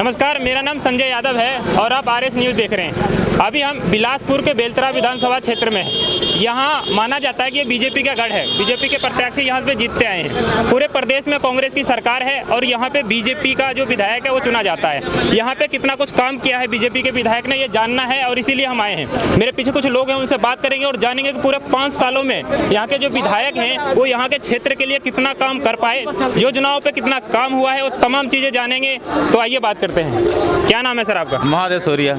नमस्कार, मेरा नाम संजय यादव है और आप आरएस न्यूज़ देख रहे हैं। अभी हम बिलासपुर के बेलतरा विधानसभा क्षेत्र में हैं। यहाँ माना जाता है कि ये बीजेपी का गढ़ है। बीजेपी के प्रत्याशी यहाँ पे जीतते आए हैं। पूरे प्रदेश में कांग्रेस की सरकार है और यहाँ पे बीजेपी का जो विधायक है वो चुना जाता है। यहाँ पे कितना कुछ काम किया है बीजेपी के विधायक ने, ये जानना है और इसीलिए हम आए हैं। मेरे पीछे कुछ लोग हैं, उनसे बात करेंगे और जानेंगे कि पूरे 5 सालों में यहाँ के जो विधायक हैं वो यहाँ के क्षेत्र के लिए कितना काम कर पाए, योजनाओं पर कितना काम हुआ है, वो तमाम चीज़ें जानेंगे। तो आइए बात करते हैं। क्या नाम है सर आपका? महादेव सोरिया।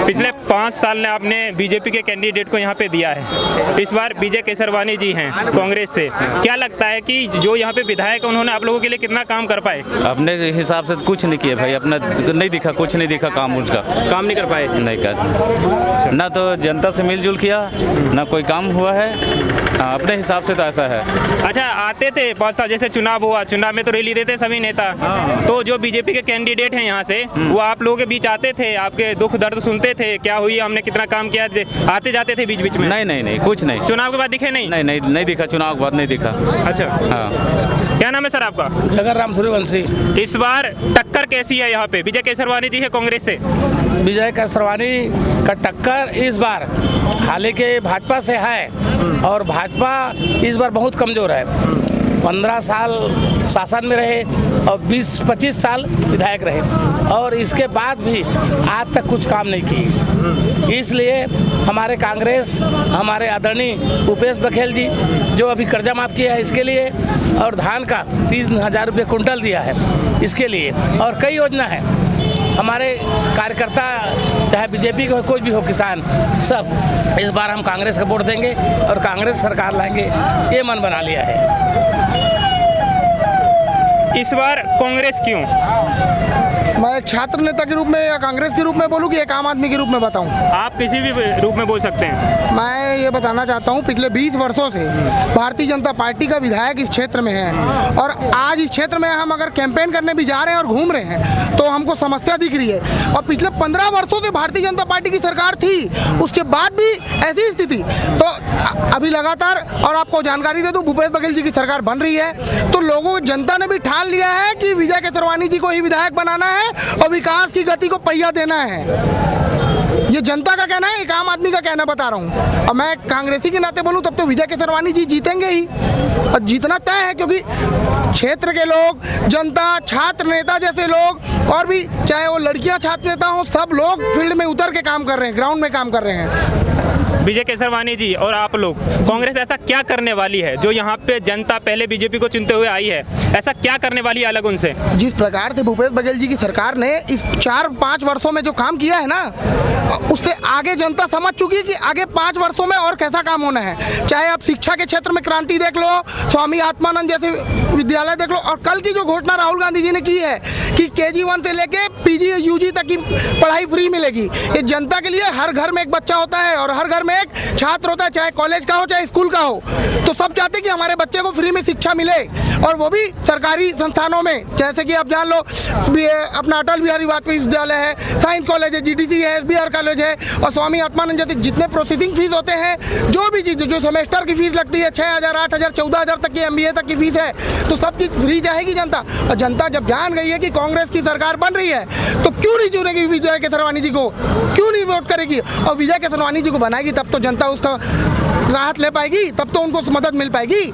पिछले 5 साल में आपने बीजेपी के कैंडिडेट को यहाँ पे दिया है। इस बार विजय केसरवानी जी हैं कांग्रेस से। क्या लगता है कि जो यहाँ पे विधायक उन्होंने आप लोगों के लिए कितना काम कर पाए? अपने हिसाब से कुछ नहीं किए भाई, अपना नहीं दिखा, कुछ नहीं दिखा काम उनका। काम नहीं कर पाए? नहीं कर, ना तो जनता से मिलजुल किया, ना कोई काम हुआ है। हाँ, अपने हिसाब से तो ऐसा है। अच्छा, आते थे 5 साल, जैसे चुनाव हुआ, चुनाव में तो रैली देते सभी नेता। तो जो बीजेपी के कैंडिडेट हैं यहाँ से, वो आप लोगों के बीच आते थे, आपके दुख दर्द सुनते थे, क्या हुई, हमने कितना काम किया, आते जाते थे बीच बीच में? नहीं, कुछ नहीं। चुनाव के बाद दिखे नहीं? नहीं दिखा, चुनाव के बाद नहीं दिखा। अच्छा, हाँ। क्या नाम है सर आपका? जगरराम सूर्यवंशी। इस बार टक्कर कैसी है यहाँ पे? विजय केसरवानी जी है कांग्रेस से। विजय केसरवानी का टक्कर इस बार हालांकि भाजपा से है और भाजपा इस बार बहुत कमजोर है। 15 साल शासन में रहे और 20-25 साल विधायक रहे और इसके बाद भी आज तक कुछ काम नहीं किए। इसलिए हमारे कांग्रेस, हमारे आदरणीय भूपेश बघेल जी जो अभी कर्जा माफ किया है इसके लिए, और धान का 3000 रुपये कुंटल दिया है इसके लिए, और कई योजना है। हमारे कार्यकर्ता चाहे बीजेपी का कोई भी हो, किसान, सब इस बार हम कांग्रेस का वोट देंगे और कांग्रेस सरकार लाएंगे, ये मन बना लिया है। इस बार कांग्रेस क्यों? मैं एक छात्र नेता के रूप में या कांग्रेस के रूप में बोलूं कि एक आम आदमी के रूप में बताऊं? आप किसी भी रूप में बोल सकते हैं। मैं ये बताना चाहता हूं, पिछले 20 वर्षों से भारतीय जनता पार्टी का विधायक इस क्षेत्र में है और आज इस क्षेत्र में हम अगर कैंपेन करने भी जा रहे हैं और घूम रहे हैं तो हमको समस्या दिख रही है। और पिछले 15 वर्षों से भारतीय जनता पार्टी की सरकार थी, उसके बाद भी ऐसी स्थिति। तो अभी लगातार, और आपको जानकारी दे दूं, भूपेश बघेल जी की सरकार बन रही है, तो लोगों जनता ने भी ठान लिया है कि विजय केसरवानी जी को ही विधायक बनाना है और विकास की गति को पहिया देना है। ये जनता का कहना है, एक आम आदमी का कहना बता रहा हूँ। और मैं कांग्रेसी के नाते बोलूँ तब तो विजय केसरवानी जी जीतेंगे ही, और जीतना तय है, क्योंकि क्षेत्र के लोग, जनता, छात्र नेता जैसे लोग, और भी चाहे वो लड़कियां छात्र नेता हो, सब लोग फील्ड में उतर के काम कर रहे हैं, ग्राउंड में काम कर रहे हैं। विजय केसरवानी जी और आप लोग, कांग्रेस ऐसा क्या करने वाली है जो यहाँ पे जनता पहले बीजेपी को चुनते हुए आई है, ऐसा क्या करने वाली है अलग उनसे? जिस प्रकार से भूपेश बघेल जी की सरकार ने इस 4-5 वर्षों में जो काम किया है ना, उससे आगे जनता समझ चुकी है कि आगे 5 वर्षों में और कैसा काम होना है। चाहे आप शिक्षा के क्षेत्र में क्रांति देख लो, स्वामी आत्मानंद जैसे विद्यालय देख लो, और कल की जो घोषणा राहुल गांधी जी ने की है कि KG1 से लेके PG UG तक की पढ़ाई फ्री मिलेगी। ये जनता के लिए, हर घर में एक बच्चा होता है और हर घर में एक छात्र होता है, चाहे कॉलेज का हो चाहे स्कूल का हो, तो सब चाहते हैं कि हमारे बच्चे को फ्री में शिक्षा मिले, और वो भी सरकारी संस्थानों में। जैसे कि आप जान लो, अपना अटल बिहारी वाजपेयी विद्यालय है, साइंस कॉलेज है, GTC है, SBR कॉलेज है, और स्वामी आत्मानंद जैसे जितने प्रोसेसिंग फीस होते हैं, जो भी चीज़, जो सेमेस्टर की फीस लगती है 6000, 8000, 14000 तक की MBA तक की फीस है, तो सब चीज़ फ्री चाहेगी जनता। और जनता जब जान गई है कि कांग्रेस की सरकार बन रही है, तो क्यों नहीं चुनेगी विजय केसरवानी जी को, क्यों नहीं वोट करेगी? और विजय केसरवानी जी को बनाएगी तब तो जनता उसका राहत ले पाएगी, तब तो उनको मदद मिल पाएगी।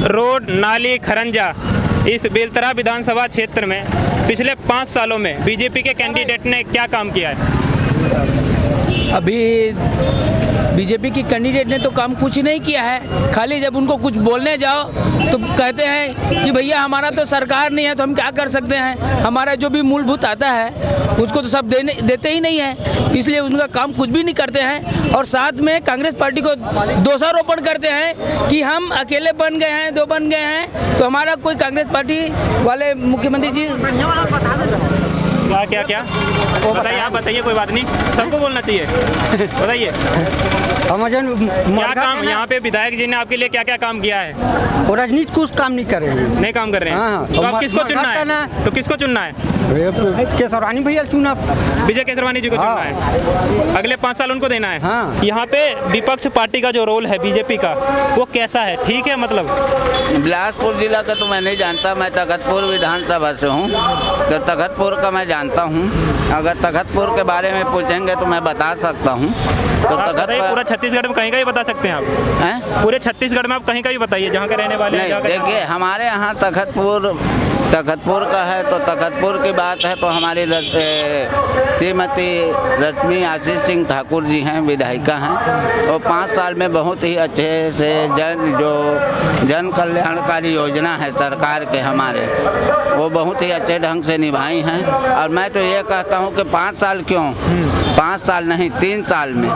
रोड, नाली, खरंजा, इस बेलतरा विधानसभा क्षेत्र में पिछले 5 सालों में बीजेपी के कैंडिडेट ने क्या काम किया है? अभी बीजेपी की कैंडिडेट ने तो काम कुछ नहीं किया है। खाली जब उनको कुछ बोलने जाओ तो कहते हैं कि भैया हमारा तो सरकार नहीं है तो हम क्या कर सकते हैं, हमारा जो भी मूलभूत आता है उसको तो सब देते ही नहीं है, इसलिए उनका काम कुछ भी नहीं करते हैं। और साथ में कांग्रेस पार्टी को दोषारोपण करते हैं कि हम अकेले बन गए हैं, 2 बन गए हैं, तो हमारा कोई कांग्रेस पार्टी वाले मुख्यमंत्री जी क्या वो बताइए, आप बताइए, कोई बात नहीं, सबको बोलना चाहिए। बताइए क्या काम यहाँ पे विधायक जी ने आपके लिए क्या क्या काम किया है? और राजनीति कुछ काम नहीं कर रहे हैं, नहीं काम कर रहे हैं। तो आप किसको चुनना है? तो किसको चुनना है? केसरवानी भैया चुना। विजय केसरवानी जी को चुनना है, अगले 5 साल उनको देना है। हाँ। यहाँ पे विपक्ष पार्टी का जो रोल है बीजेपी का, वो कैसा है, ठीक है? मतलब बिलासपुर जिला का तो मैं नहीं जानता, मैं तखतपुर विधानसभा से हूँ, तो तखतपुर का मैं जानता हूँ। अगर तखतपुर के बारे में पूछेंगे तो मैं बता सकता हूँ। तो आप बताइए, पूरा छत्तीसगढ़ में कहीं का भी बता सकते हैं आप? हैं? पूरे छत्तीसगढ़ में आप कहीं का भी बताइए जहाँ के रहने वाले हैं। नहीं, देखिए हमारे यहाँ तखतपुर का है, तो तखतपुर की बात है तो हमारी श्रीमती रश्मि आशीष सिंह ठाकुर जी हैं, विधायिका हैं। वो 5 साल में बहुत ही अच्छे से जन कल्याणकारी योजना है सरकार के हमारे, वो बहुत ही अच्छे ढंग से निभाई हैं। और मैं तो ये कहता हूँ कि 5 साल क्यों, 5 साल नहीं 3 साल में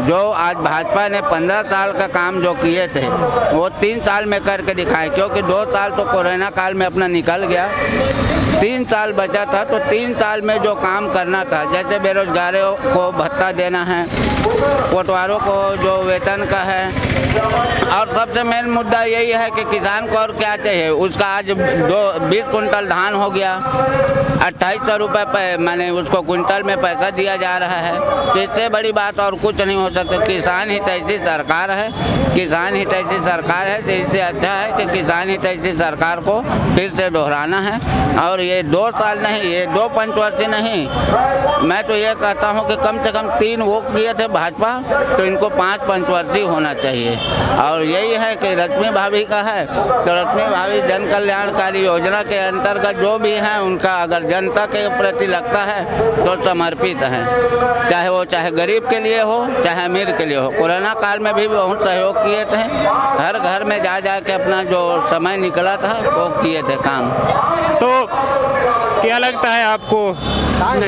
जो आज भाजपा ने 15 साल का काम जो किए थे वो 3 साल में करके दिखाए, क्योंकि 2 साल तो कोरोना काल में अपना निकल गया, 3 साल बचा था। तो 3 साल में जो काम करना था, जैसे बेरोजगारों को भत्ता देना है, कोटवारों को जो वेतन का है, और सबसे मेन मुद्दा यही है कि किसान को और क्या चाहिए। उसका आज 20 कुंटल धान हो गया, 2800 रुपये मैंने उसको कुंटल में पैसा दिया जा रहा है। तो इससे बड़ी बात और कुछ नहीं हो सकता। किसान हितैषी सरकार है, किसान हितैषी सरकार है, तो इससे अच्छा है कि किसान हितैषी सरकार को फिर से दोहराना है। और ये 2 साल नहीं, ये 2 पंचवर्षीय नहीं, मैं तो ये कहता हूँ कि कम से कम 3 वो किए थे भाजपा, तो इनको 5 पंचवर्षीय होना चाहिए। और यही है कि रश्मि भाभी का है, तो रश्मि भाभी जन कल्याणकारी योजना के अंतर्गत जो भी हैं उनका अगर जनता के प्रति लगता है तो समर्पित हैं, चाहे गरीब के लिए हो चाहे अमीर के लिए हो। कोरोना काल में भी बहुत सहयोग किए थे, हर घर में जा के अपना जो समय निकला था वो किए थे काम। तो क्या लगता है आपको,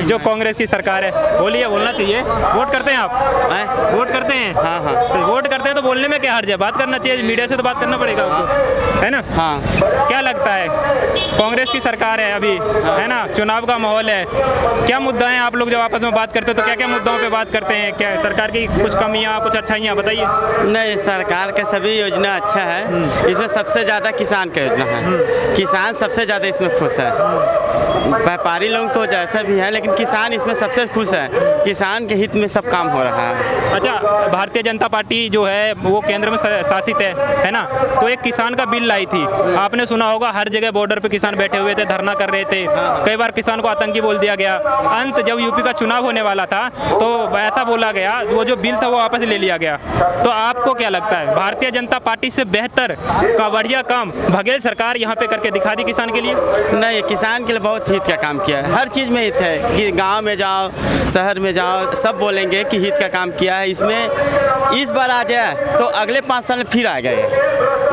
जो कांग्रेस की सरकार है, बोलिए, बोलना चाहिए, वोट करते हैं आप? वोट करते हैं? हाँ हाँ। तो वोट करते हैं तो बोलने में क्या हर्ज है, बात करना चाहिए, मीडिया से तो बात करना पड़ेगा आपको, है ना? हाँ। क्या लगता है, कांग्रेस की सरकार है अभी, है ना, चुनाव का माहौल है, क्या मुद्दा है? आप लोग जब आपस में बात करते हो तो क्या क्या मुद्दों पे बात करते हैं? क्या सरकार की कुछ कमियां, कुछ अच्छाइयां बताइए। नहीं, सरकार का सभी योजना अच्छा है, इसमें सबसे ज़्यादा किसान का योजना है, किसान सबसे ज़्यादा इसमें खुश है। व्यापारी लोग तो जैसा भी है, लेकिन किसान इसमें सबसे खुश है, किसान के हित में सब काम हो रहा है। अच्छा, भारतीय जनता पार्टी जो है वो केंद्र में शासित है ना, तो एक किसान का बिल लाई थी, आपने सुना होगा, हर जगह बॉर्डर पे किसान बैठे हुए थे, धरना कर रहे थे, कई बार किसान को आतंकी बोल दिया गया। अंत जब यूपी का चुनाव होने वाला था तो ऐसा बोला गया, वो जो बिल था वो वापस ले लिया गया। तो आपको क्या लगता है, भारतीय जनता पार्टी से बेहतर का बढ़िया काम बघेल सरकार यहाँ पे करके दिखा दी किसान के लिए? नहीं, किसान के लिए बहुत हित का काम किया है, हर चीज़ में हित है कि गांव में जाओ, शहर में जाओ, सब बोलेंगे कि हित का काम किया है। इसमें इस बार आ जाए तो अगले 5 साल में फिर आ गए।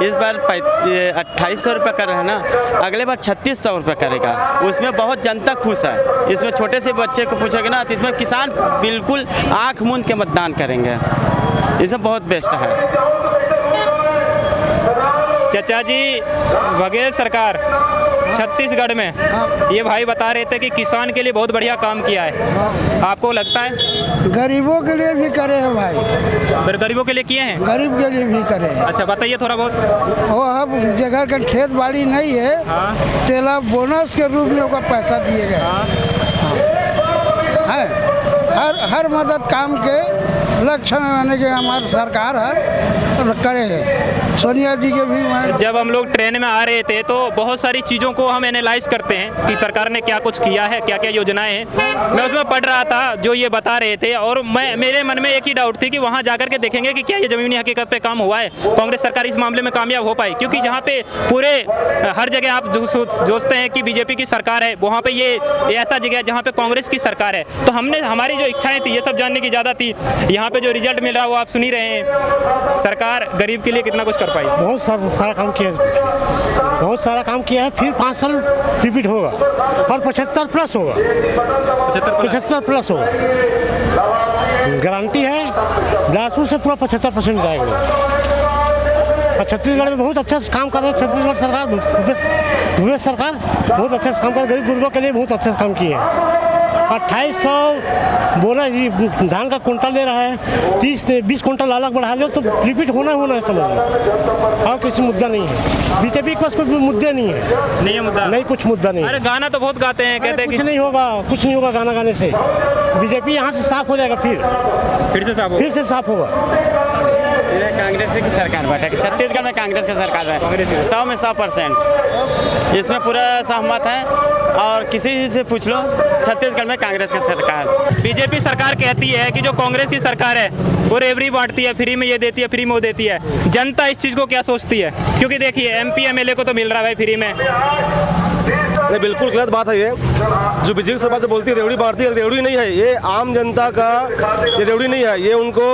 इस बार 2800 रुपये कर रहे हैं ना, अगले बार 3600 रुपये करेगा, उसमें बहुत जनता खुश है। इसमें छोटे से बच्चे को पूछेगा ना तो इसमें किसान बिल्कुल आँख मूंद के मतदान करेंगे, इसमें बहुत बेस्ट है। चाचा जी, बघेल सरकार छत्तीसगढ़ में, ये भाई बता रहे थे कि किसान के लिए बहुत बढ़िया काम किया है, आपको लगता है? गरीबों के लिए भी करे हैं भाई, फिर गरीबों के लिए किए हैं? गरीब के लिए भी करे हैं। अच्छा, बताइए थोड़ा बहुत। वो अब जगह का खेत बाड़ी नहीं है, तेला बोनस के रूप में उसका पैसा दिए गए हैं। हर मदद काम के लक्ष्य में माने कि हमारी सरकार है करे है। सोनिया जी के भी, जब हम लोग ट्रेन में आ रहे थे तो बहुत सारी चीज़ों को हम एनालाइज करते हैं कि सरकार ने क्या कुछ किया है, क्या क्या योजनाएं हैं। मैं उसमें पढ़ रहा था जो ये बता रहे थे, और मेरे मन में एक ही डाउट थी कि वहाँ जाकर के देखेंगे कि क्या ये ज़मीनी हकीकत पे काम हुआ है, कांग्रेस सरकार इस मामले में कामयाब हो पाई। क्योंकि जहाँ पे पूरे हर जगह आप सोचते हैं कि बीजेपी की सरकार है, वहाँ पर ये ऐसा जगह है जहाँ पर कांग्रेस की सरकार है। तो हमारी जो इच्छाएँ थी ये सब जानने की ज़्यादा थी। यहाँ पर जो रिजल्ट मिल रहा है वो आप सुन ही रहे हैं, सरकार गरीब के लिए कितना कुछ कर पाई। बहुत सारा काम किया, बहुत सारा काम किया है। फिर 5 साल रिपीट होगा और 75 प्लस होगा, 75 प्लस होगा, गारंटी है। बिलासपुर से पूरा 75% जाएगा। और छत्तीसगढ़ में बहुत अच्छा काम कर रहे हैं छत्तीसगढ़ सरकार, भूपेश सरकार बहुत अच्छा काम कर, गरीब गुरबों के लिए बहुत अच्छा काम किए हैं। 2800 बोरा धान का कुंटल दे रहा है, 30 से 20 कुंटल अलग बढ़ा दो तो रिपीट होना है समझ लो। और कुछ मुद्दा नहीं है, बीजेपी के पास कोई मुद्दे नहीं है। नहीं है मुद्दा? नहीं, कुछ मुद्दा नहीं। अरे गाना तो बहुत गाते हैं, कहते हैं कुछ कि नहीं होगा, कुछ नहीं होगा गाना गाने से। बीजेपी यहाँ से साफ हो जाएगा, फिर से साफ फिर से साफ होगा। ये कांग्रेस की सरकार बैठेगी, छत्तीसगढ़ में कांग्रेस की सरकार है, 100 में 100%। इसमें पूरा सहमत है और किसी से पूछ लो, छत्तीसगढ़ में कांग्रेस की सरकार। बीजेपी सरकार कहती है कि जो कांग्रेस की सरकार है वो रेवड़ी बांटती है, फ्री में ये देती है, फ्री में वो देती है। जनता इस चीज़ को क्या सोचती है? क्योंकि देखिए MP MLA को तो मिल रहा है भाई फ्री में। नहीं, बिल्कुल गलत बात है ये। जो बीजेपी सरकार जो बोलती है रेवड़ी बांटती है, रेवड़ी नहीं है ये, आम जनता का ये रेवड़ी नहीं है, ये उनको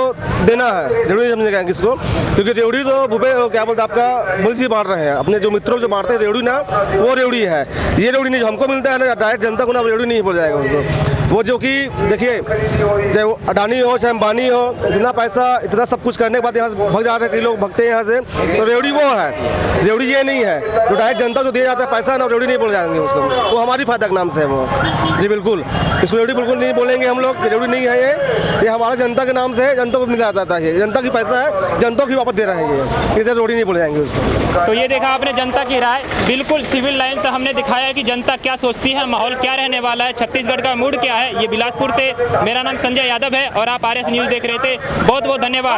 देना है। रेवड़ी नहीं समझेगा किसको, क्योंकि रेवड़ी तो भूपे क्या बोलते हैं आपका मुल्क बांट रहे हैं, अपने जो मित्रों जो बांटते हैं रेवड़ी ना, वो रेवड़ी है। ये रेवड़ी नहीं जो हमको मिलता है ना डायरेक्ट जनता को ना, रेवड़ी नहीं बोल जाएगा उसको। वो जो कि देखिए, चाहे वो अडानी हो चाहे अंबानी हो, इतना पैसा इतना सब कुछ करने के बाद यहाँ से भाग जा रहे हैं, कई लोग भगते हैं यहाँ से, तो रेवड़ी वो है, रेवड़ी ये नहीं है। जो डायरेक्ट जनता को दिया जाता है पैसा ना, रेवड़ी नहीं बोल जाएंगे उसको, वो हमारी फायदा के नाम से है वो। जी बिल्कुल, इसको रेवड़ी बिल्कुल नहीं बोलेंगे हम लोग, रेवड़ी नहीं है ये हमारा जनता के नाम से है, जनता को मिला जाता है, जनता की पैसा है, जनता की वापस दे रहे हैं ये, इसे रेवड़ी नहीं बोले जाएंगे उसको। तो ये देखा आपने जनता की राय, बिल्कुल सिविल लाइन से हमने दिखाया कि जनता क्या सोचती है, माहौल क्या रहने वाला है, छत्तीसगढ़ का मूड क्या है। ये बिलासपुर से मेरा नाम संजय यादव है और आप RS न्यूज़ देख रहे थे। बहुत बहुत धन्यवाद।